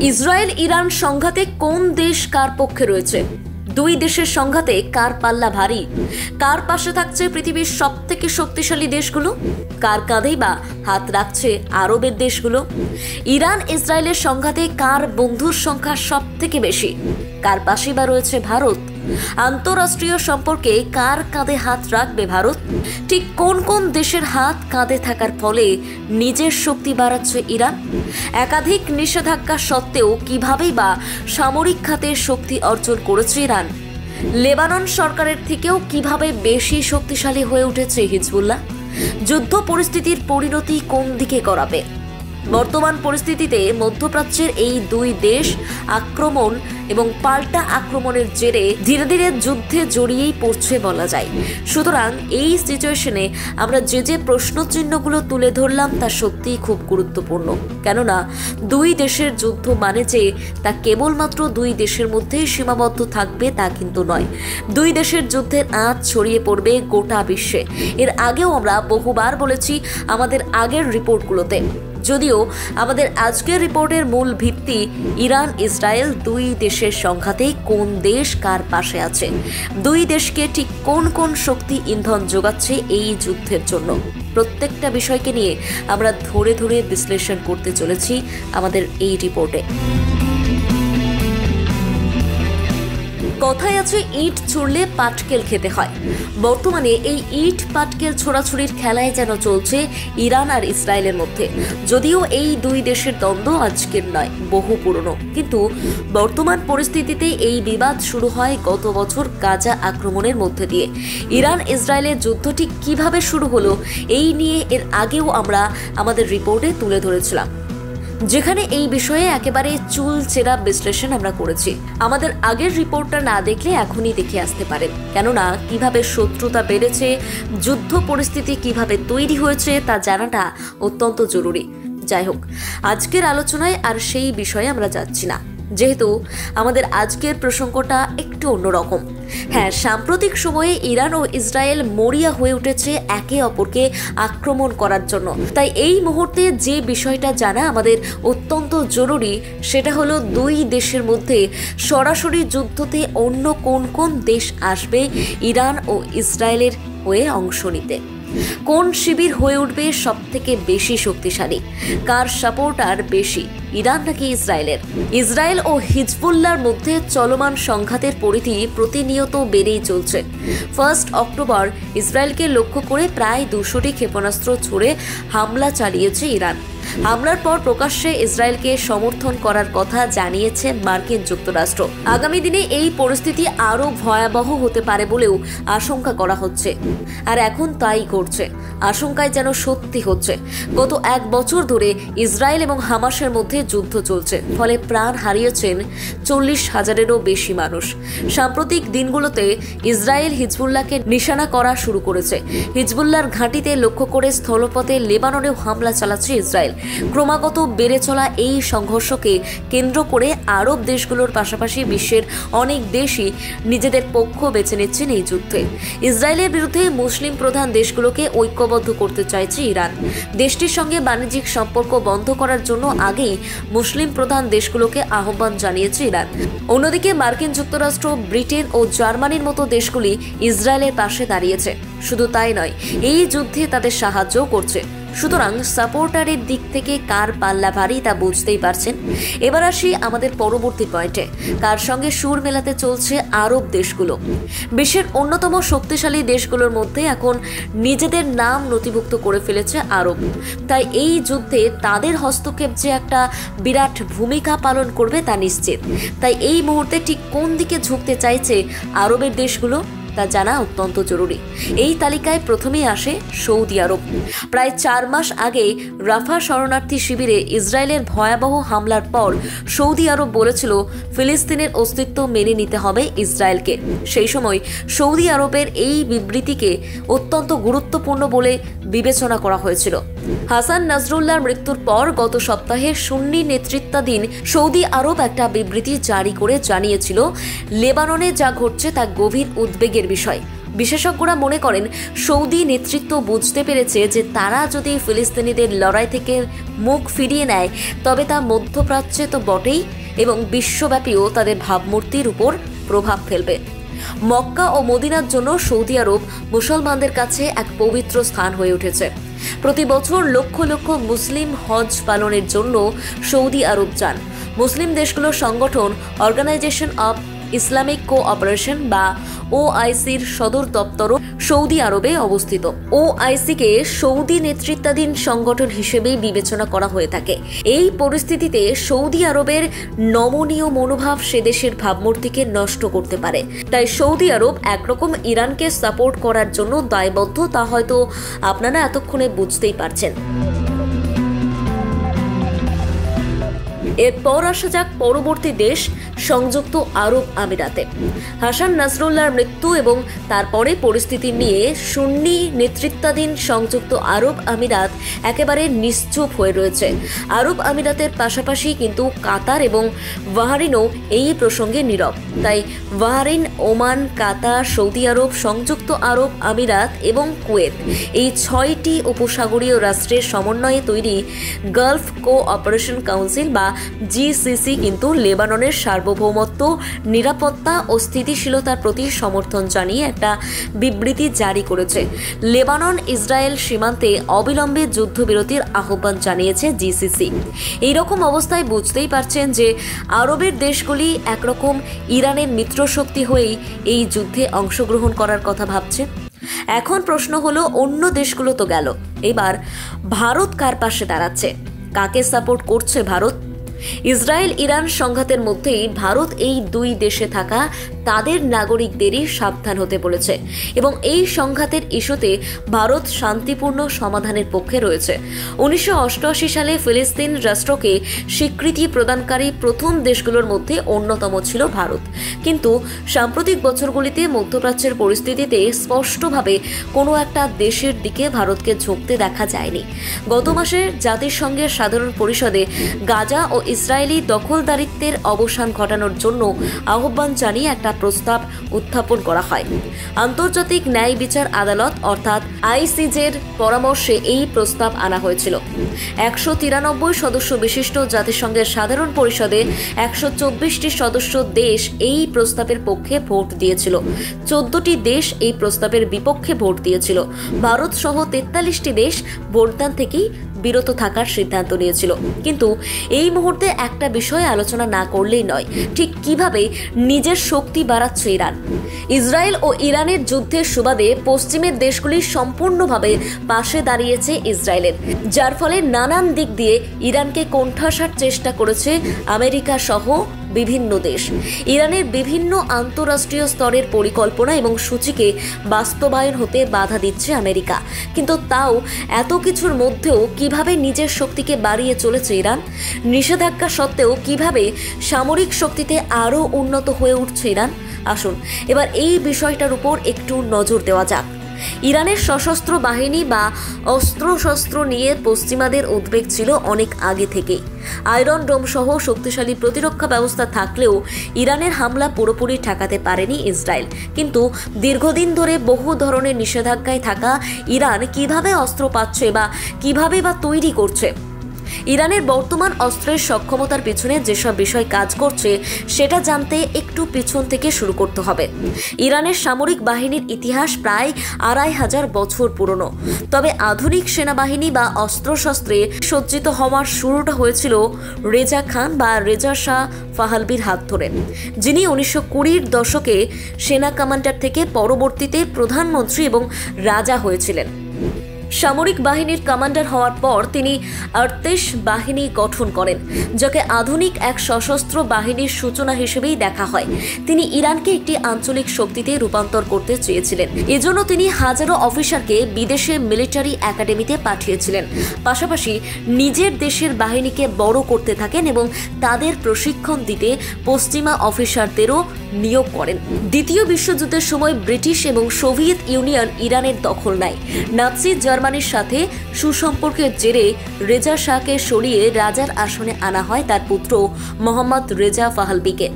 Israel Iran সংঘাতে কোন দেশ কার পক্ষে রয়েছে? দুই দেশের সংঘাতে কার পাল্লা ভারী? কার পাশে থাকছে পৃথিবীর সবথেকে শক্তিশালী দেশগুলো? কার কাঁধেই বা হাত রাখছে আরবের দেশগুলো? ইরান ইসরায়েলের সংঘাতে কার বন্ধুর সংখ্যা সবথেকে বেশি? কার পাশে বা রয়েছে ভারত? আন্তঃরাষ্ট্রীয় সম্পর্কে কার কাঁধে হাত রাখবে ভারত? ঠিক কোন কোন দেশের হাত কাঁধে থাকার ফলে নিজের শক্তি বাড়াচ্ছে ইরান? একাধিক নিষেধাজ্ঞা সত্ত্বেও কিভাবেই বা সামরিক খাতে শক্তি অর্জন করেছে ইরান? লেবানন সরকারের থেকেও কিভাবে বেশি শক্তিশালী হয়ে উঠেছে হিজবুল্লাহ? যুদ্ধ পরিস্থিতির পরিণতি কোন দিকে গড়াবে? বর্তমান পরিস্থিতিতে মধ্যপ্রাচ্যের এই দুই দেশ আক্রমণ এবং পাল্টা আক্রমণের জেরে ধীরে ধীরে যুদ্ধে জড়িয়েই পড়ছে বলা যায়। সুতরাং এই সিচুয়েশনে আমরা যে প্রশ্নচিহ্নগুলো তুলে ধরলাম তা সত্যিই খুব গুরুত্বপূর্ণ। কেননা দুই দেশের যুদ্ধ মানে যে তা কেবলমাত্র দুই দেশের মধ্যেই সীমাবদ্ধ থাকবে তা কিন্তু নয়। দুই দেশের যুদ্ধের আঁচ ছড়িয়ে পড়বে গোটা বিশ্বে। এর আগেও আমরা বহুবার বলেছি আমাদের আগের রিপোর্টগুলোতে। যদিও আমাদের আজকের রিপোর্টের মূল ভিত্তি ইরান ইসরায়েল দুই দেশের সংঘাতে কোন দেশ কার পাশে আছে, দুই দেশকে ঠিক কোন কোন শক্তি ইন্ধন যোগাচ্ছে এই যুদ্ধের জন্য, প্রত্যেকটা বিষয়কে নিয়ে আমরা ধরে ধরে বিশ্লেষণ করতে চলেছি আমাদের এই রিপোর্টে। কথায় আছে ইট ছুড়লে পাটকেল খেতে হয়। বর্তমানে এই ইট পাটকেল ছোড়াছুড়ির খেলায় যেন চলছে ইরান আর ইসরায়েলের মধ্যে। যদিও এই দুই দেশের দ্বন্দ্ব আজকের নয়, বহু পুরনো, কিন্তু বর্তমান পরিস্থিতিতে এই বিবাদ শুরু হয় গত বছর গাজা আক্রমণের মধ্যে দিয়ে। ইরান ইসরায়েলের যুদ্ধ ঠিক কিভাবে শুরু হলো এই নিয়ে এর আগেও আমরা আমাদের রিপোর্টে তুলে ধরেছিলাম, যেখানে এই বিষয়ে একেবারে চুলচেরা বিশ্লেষণ আমরা করেছি। আমাদের আগের রিপোর্টটা না দেখলে এখনই দেখে আসতে পারেন, কেননা কিভাবে শত্রুতা বেড়েছে, যুদ্ধ পরিস্থিতি কিভাবে তৈরি হয়েছে তা জানাটা অত্যন্ত জরুরি। যাই হোক, আজকের আলোচনায় আর সেই বিষয়ে আমরা যাচ্ছি না, যেহেতু আমাদের আজকের প্রসঙ্গটা একটু অন্যরকম। হ্যাঁ, সাম্প্রতিক সময়ে ইরান ও ইসরায়েল মরিয়া হয়ে উঠেছে একে অপরকে আক্রমণ করার জন্য। তাই এই মুহূর্তে যে বিষয়টা জানা আমাদের অত্যন্ত জরুরি সেটা হলো দুই দেশের মধ্যে সরাসরি যুদ্ধতে অন্য কোন কোন দেশ আসবে ইরান ও ইসরায়েলের হয়ে অংশ নিতে। কোন শিবির হয়ে উঠবে সব থেকে বেশি শক্তিশালী? কার সাপোর্টার বেশি, ইরান নাকি ইসরায়েলের? ইসরায়েল ও হিজবুল্লাহর মধ্যে চলমান সংঘাতের পরিধি প্রতিনিয়ত বেড়েই চলছে। 1 অক্টোবর ইসরায়েলকে লক্ষ্য করে প্রায় 200টি ক্ষেপণাস্ত্র ছুড়ে হামলা চালিয়েছে ইরান। হামলার পর প্রকাশ্যে ইসরায়েলকে সমর্থন করার কথা জানিয়েছে মার্কিন যুক্তরাষ্ট্র। আগামী দিনে এই পরিস্থিতি আরও ভয়াবহ হতে পারে বলেও আশঙ্কা করা হচ্ছে, আর এখন তাই ঘটছে। আশঙ্কায় যেন সত্যি হচ্ছে। গত 1 বছর ধরে ইসরায়েল এবং হামাসের মধ্যে যুদ্ধ চলছে, ফলে প্রাণ হারিয়েছেন 40,000-এরও বেশি মানুষ। সাম্প্রতিক দিনগুলোতে ইসরায়েল হিজবুল্লাহকে নিশানা করা শুরু করেছে। হিজবুল্লাহর ঘাঁটিতে লক্ষ্য করে স্থলপথে লেবাননেও হামলা চালাচ্ছে ইসরায়েল। ক্রমাগত বেড়ে চলা এই সংঘর্ষকে কেন্দ্র করে আরব দেশগুলোর পাশাপাশি বিশ্বের অনেক দেশই নিজেদের পক্ষ বেছে নিচ্ছেন এই যুদ্ধে। ইসরায়েলের বিরুদ্ধে মুসলিম প্রধান দেশগুলোকে ঐক্যবদ্ধ করতে চাইছে ইরান। দেশটির সঙ্গে বাণিজ্যিক সম্পর্ক বন্ধ করার জন্য আগেই মুসলিম প্রধান দেশগুলোকে আহ্বান জানিয়েছে ইরান। অন্যদিকে মার্কিন যুক্তরাষ্ট্র, ব্রিটেন ও জার্মানির মতো দেশগুলি ইসরায়েলের পাশে দাঁড়িয়েছে। শুধু তাই নয়, এই যুদ্ধে তাদের সাহায্যও করছে। সুতরাং সাপোর্টারের দিক থেকে কার পাল্লা ভারী তা বুঝতেই পারছেন। এবার আসি আমাদের পরবর্তী পয়েন্টে, কার সঙ্গে সুর মেলাতে চলছে আরব দেশগুলো। বিশ্বের অন্যতম শক্তিশালী দেশগুলোর মধ্যে এখন নিজেদের নাম নথিভুক্ত করে ফেলেছে আরব। তাই এই যুদ্ধে তাদের হস্তক্ষেপ যে একটা বিরাট ভূমিকা পালন করবে তা নিশ্চিত। তাই এই মুহূর্তে ঠিক কোন দিকে ঝুঁকতে চাইছে আরবের দেশগুলো তা জানা অত্যন্ত জরুরি। এই তালিকায় প্রথমেই আসে সৌদি আরব। প্রায় 4 মাস আগে রাফা শরণার্থী শিবিরে ইসরায়েলের ভয়াবহ হামলার পর সৌদি আরব বলেছিল ফিলিস্তিনের অস্তিত্ব মেনে নিতে হবে ইসরায়েলকে। সেই সময় সৌদি আরবের এই বিবৃতিকে অত্যন্ত গুরুত্বপূর্ণ বলে বিবেচনা করা হয়েছিল। হাসান নাসরুল্লাহর মৃত্যুর পর গত সপ্তাহে সুন্নি নেতৃত্বাধীন সৌদি আরব একটা বিবৃতি জারি করে জানিয়েছিল লেবাননে যা ঘটছে তা গভীর উদ্বেগের বিষয়। বিশেষজ্ঞরা মনে করেন সৌদি নেতৃত্ব বুঝতে পেরেছে যে তারা যদি ফিলিস্তিনিদের লড়াই থেকে মুখ ফিরিয়ে নেয় তবে তা মধ্যপ্রাচ্যে তো বটেই এবং বিশ্বব্যাপীও তাদের ভাবমূর্তির উপর প্রভাব ফেলবে। মক্কা ও মদিনার জন্য সৌদি আরব মুসলমানদের কাছে এক পবিত্র স্থান হয়ে উঠেছে। প্রতি বছর লক্ষ লক্ষ মুসলিম হজ পালনের জন্য সৌদি আরব যান। মুসলিম দেশগুলোর সংগঠন অর্গানাইজেশন অব ইসলামিক কোঅপারেশন বা OICর সদর দপ্তরও সৌদি আরবে অবস্থিত। OICকে সৌদি নেতৃত্বাধীন সংগঠন হিসেবেই বিবেচনা করা হয়ে থাকে। এই পরিস্থিতিতে সৌদি আরবের নমনীয় মনোভাব সে দেশের ভাবমূর্তিকে নষ্ট করতে পারে। তাই সৌদি আরব একরকম ইরানকে সাপোর্ট করার জন্য দায়বদ্ধ, তা হয়তো আপনারা এতক্ষণে বুঝতেই পারছেন। এরপর আসা যাক পরবর্তী দেশ সংযুক্ত আরব আমিরাতে। হাসান নাসরুল্লাহর মৃত্যু এবং তারপরে পরিস্থিতি নিয়ে সুন্নি নেতৃত্বাধীন সংযুক্ত আরব আমিরাত একেবারে নিশ্চুপ হয়ে রয়েছে। আরব আমিরাতের পাশাপাশি কিন্তু কাতার এবং বাহরিনও এই প্রসঙ্গে নীরব। তাই বাহরিন, ওমান, কাতার, সৌদি আরব, সংযুক্ত আরব আমিরাত এবং কুয়েত এই 6টি উপসাগরীয় রাষ্ট্রের সমন্বয়ে তৈরি গালফ কোঅপারেশন কাউন্সিল বা GCC কিন্তু লেবাননের সার্বভৌমত্ব, নিরাপত্তা ও স্থিতিশীলতার প্রতি সমর্থন জানিয়ে একটা বিবৃতি জারি করেছে। লেবানন ইসরায়েল সীমান্তে অবিলম্বে যুদ্ধবিরতির আহ্বান জানিয়েছে GCC। এইরকম অবস্থায় বুঝতেই পারছেন যে আরবের দেশগুলি একরকম ইরানের মিত্রশক্তি হয়েই এই যুদ্ধে অংশগ্রহণ করার কথা ভাবছে। এখন প্রশ্ন হলো, অন্য দেশগুলো তো গেল, এবার ভারত কার পাশে দাঁড়াচ্ছে? কাকে সাপোর্ট করছে ভারত? ইসরায়েল ইরান সংঘাতের মধ্যেই ভারত এই দুই দেশে থাকা তাদের নাগরিকদেরই সাবধান হতে বলেছে এবং এই সংঘাতের ইস্যুতে ভারত শান্তিপূর্ণ সমাধানের পক্ষে রয়েছে। 1988 সালে ফিলিস্তিন রাষ্ট্রকে স্বীকৃতি প্রদানকারী প্রথম দেশগুলোর মধ্যে অন্যতম ছিল ভারত। কিন্তু সাম্প্রতিক বছরগুলিতে মধ্যপ্রাচ্যের পরিস্থিতিতে স্পষ্টভাবে কোনো একটা দেশের দিকে ভারতকে ঝুঁকতে দেখা যায়নি। গত মাসে জাতিসংঘের সাধারণ পরিষদে গাজা ও ইসরায়েলি দখলদারিত্বের অবসান ঘটানোর জন্য আহ্বান জানিয়ে একটা প্রস্তাব উত্থাপন করা হয়। আন্তর্জাতিক ন্যায় বিচার আদালত অর্থাৎ ICJের পরামর্শে এই প্রস্তাব আনা হয়েছিল। 193 সদস্য বিশিষ্ট জাতিসংঘের সাধারণ পরিষদে 124টি সদস্য দেশ এই প্রস্তাবের পক্ষে ভোট দিয়েছিল। 14টি দেশ এই প্রস্তাবের বিপক্ষে ভোট দিয়েছিল। ভারত সহ 43টি দেশ ভোটদান থেকেই বিরত থাকার সিদ্ধান্ত নিয়েছিল। কিন্তু এই মুহূর্তে একটা বিষয় আলোচনা না করলেই নয়, ঠিক কিভাবে নিজের শক্তি বাড়াচ্ছে ইরান। ইসরায়েল ও ইরানের যুদ্ধের সুবাদে পশ্চিমের দেশগুলি সম্পূর্ণভাবে পাশে দাঁড়িয়েছে ইসরায়েলের, যার ফলে নানান দিক দিয়ে ইরানকে কোণঠাসার চেষ্টা করেছে আমেরিকা সহ বিভিন্ন দেশ। ইরানের বিভিন্ন আন্তঃরাষ্ট্রীয় স্তরের পরিকল্পনা এবং সূচিকে বাস্তবায়ন হতে বাধা দিচ্ছে আমেরিকা। কিন্তু তাও এত কিছুর মধ্যেও কিভাবে নিজের শক্তিকে বাড়িয়ে চলেছে ইরান? নিষেধাজ্ঞা সত্ত্বেও কিভাবে সামরিক শক্তিতে আরও উন্নত হয়ে উঠছে ইরান? আসুন এবার এই বিষয়টার উপর একটু নজর দেওয়া যাক। ইরানের সশস্ত্র বাহিনী বা অস্ত্রশস্ত্র নিয়ে পশ্চিমাদের উদ্বেগ ছিল অনেক আগে থেকেই। আয়রন ডোম সহ শক্তিশালী প্রতিরক্ষা ব্যবস্থা থাকলেও ইরানের হামলা পুরোপুরি ঠেকাতে পারেনি ইসরায়েল। কিন্তু দীর্ঘদিন ধরে বহু ধরনের নিষেধাজ্ঞায় থাকা ইরান কিভাবে অস্ত্র পাচ্ছে বা কিভাবে বা তৈরি করছে? ইরানের বর্তমান অস্ত্রের সক্ষমতার পিছনে যেসব বিষয় কাজ করছে সেটা জানতে একটু পিছন থেকে শুরু করতে হবে। ইরানের সামরিক বাহিনীর ইতিহাস প্রায় 2500 বছর পুরনো। তবে আধুনিক সেনাবাহিনী বা অস্ত্রশস্ত্রে সজ্জিত হওয়ার শুরুটা হয়েছিল রেজা খান বা রেজা শাহ পাহলভির হাত ধরে, যিনি 1920-র দশকে সেনা কমান্ডার থেকে পরবর্তীতে প্রধানমন্ত্রী এবং রাজা হয়েছিলেন। সামরিক বাহিনীর কমান্ডার হওয়ার পর তিনি আর্তেশ বাহিনী গঠন করেন, যাকে আধুনিক এক সশস্ত্র বাহিনীর সূচনা হিসেবেই দেখা হয়। তিনি ইরানকে একটি আঞ্চলিক শক্তিতে রূপান্তর করতে চেয়েছিলেন। এজন্য তিনি হাজারো অফিসারকে বিদেশে মিলিটারি একাডেমিতে পাঠিয়েছিলেন। পাশাপাশি নিজের দেশের বাহিনীকে বড় করতে থাকেন এবং তাদের প্রশিক্ষণ দিতে পশ্চিমা অফিসারদেরও নিয়োগ করেন। দ্বিতীয় বিশ্বযুদ্ধের সময় ব্রিটিশ এবং সোভিয়েত ইউনিয়ন ইরানের দখল নেয়। নাৎসি জার্মানির সাথে সুসম্পর্কের জেরে রেজা শাহকে সরিয়ে রাজার আসনে আনা হয় তার পুত্র মোহাম্মদ রেজা পাহলভিকে,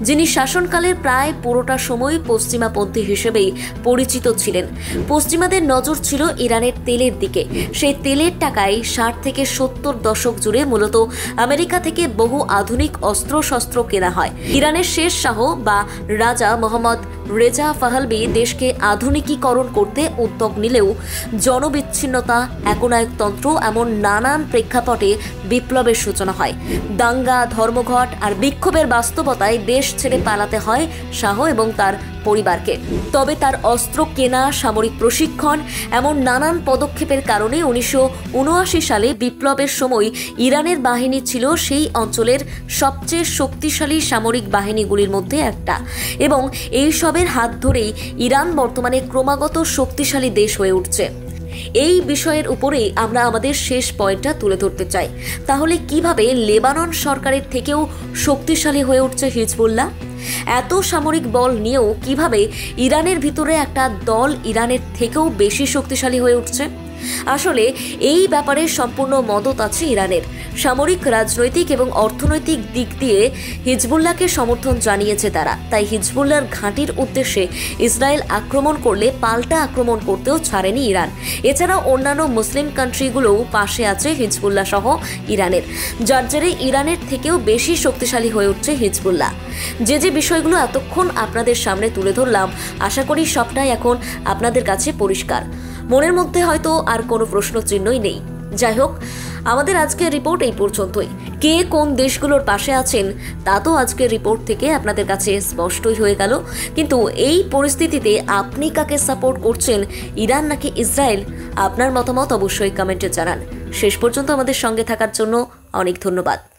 যিনি শাসনকালের প্রায় পুরোটা সময় পশ্চিমাপন্থী হিসেবেই পরিচিত ছিলেন। পশ্চিমাদের নজর ছিল ইরানের তেলের দিকে। সেই তেলের টাকায় 60 থেকে 70 দশক জুড়ে মূলত আমেরিকা থেকে বহু আধুনিক অস্ত্রশস্ত্র কেনা হয়। ইরানের শেষ শাহ বা রাজা মোহাম্মদ রেজা পাহলভি দেশকে আধুনিকীকরণ করতে উদ্যোগ নিলেও জনবিচ্ছিন্নতা, একনায়কতন্ত্র এমন নানান প্রেক্ষাপটে বিপ্লবের সূচনা হয়। দাঙ্গা, ধর্মঘট আর বিক্ষোভের বাস্তবতায় দেশ ছেড়ে পালাতে হয় শাহ এবং তার পরিবারকে। তবে তার অস্ত্র কেনা, সামরিক প্রশিক্ষণ এমন নানান পদক্ষেপের কারণে 1979 সালে বিপ্লবের সময় ইরানের বাহিনী ছিল সেই অঞ্চলের সবচেয়ে শক্তিশালী সামরিক বাহিনীগুলির মধ্যে একটা, এবং এই সবের হাত ধরেই ইরান বর্তমানে ক্রমাগত শক্তিশালী দেশ হয়ে উঠছে। এই বিষয়ের উপরেই আমরা আমাদের শেষ পয়েন্টটা তুলে ধরতে চাই। তাহলে কিভাবে লেবানন সরকারের থেকেও শক্তিশালী হয়ে উঠছে হিজবুল্লাহ? এত সামরিক বল নিয়েও কিভাবে ইরানের ভিতরে একটা দল ইরানের থেকেও বেশি শক্তিশালী হয়ে উঠছে? আসলে এই ব্যাপারে সম্পূর্ণ মদত আছে ইরানের। সামরিক, রাজনৈতিক এবং অর্থনৈতিক দিক দিয়ে হিজবুল্লাহকে সমর্থন জানিয়েছে তারা। তাই হিজবুল্লাহর ঘাঁটির উদ্দেশ্যে ইসরায়েল আক্রমণ করলে পাল্টা আক্রমণ করতেও ছাড়েনি ইরান। এছাড়াও অন্যান্য মুসলিম কান্ট্রিগুলোও পাশে আছে হিজবুল্লাহ সহ ইরানের, যার জেরে ইরানের থেকেও বেশি শক্তিশালী হয়ে উঠছে হিজবুল্লাহ। যে বিষয়গুলো এতক্ষণ আপনাদের সামনে তুলে ধরলাম, আশা করি সবটাই এখন আপনাদের কাছে পরিষ্কার। মনের মধ্যে হয়তো আর কোনো প্রশ্ন চিহ্নই নেই। যাই হোক, আমাদের আজকের রিপোর্ট এই পর্যন্তই। কে কোন দেশগুলোর পাশে আছেন তা তো আজকের রিপোর্ট থেকে আপনাদের কাছে স্পষ্টই হয়ে গেল, কিন্তু এই পরিস্থিতিতে আপনি কাকে সাপোর্ট করছেন, ইরান নাকি ইসরায়েল? আপনার মতামত অবশ্যই কমেন্টে জানান। শেষ পর্যন্ত আমাদের সঙ্গে থাকার জন্য অনেক ধন্যবাদ।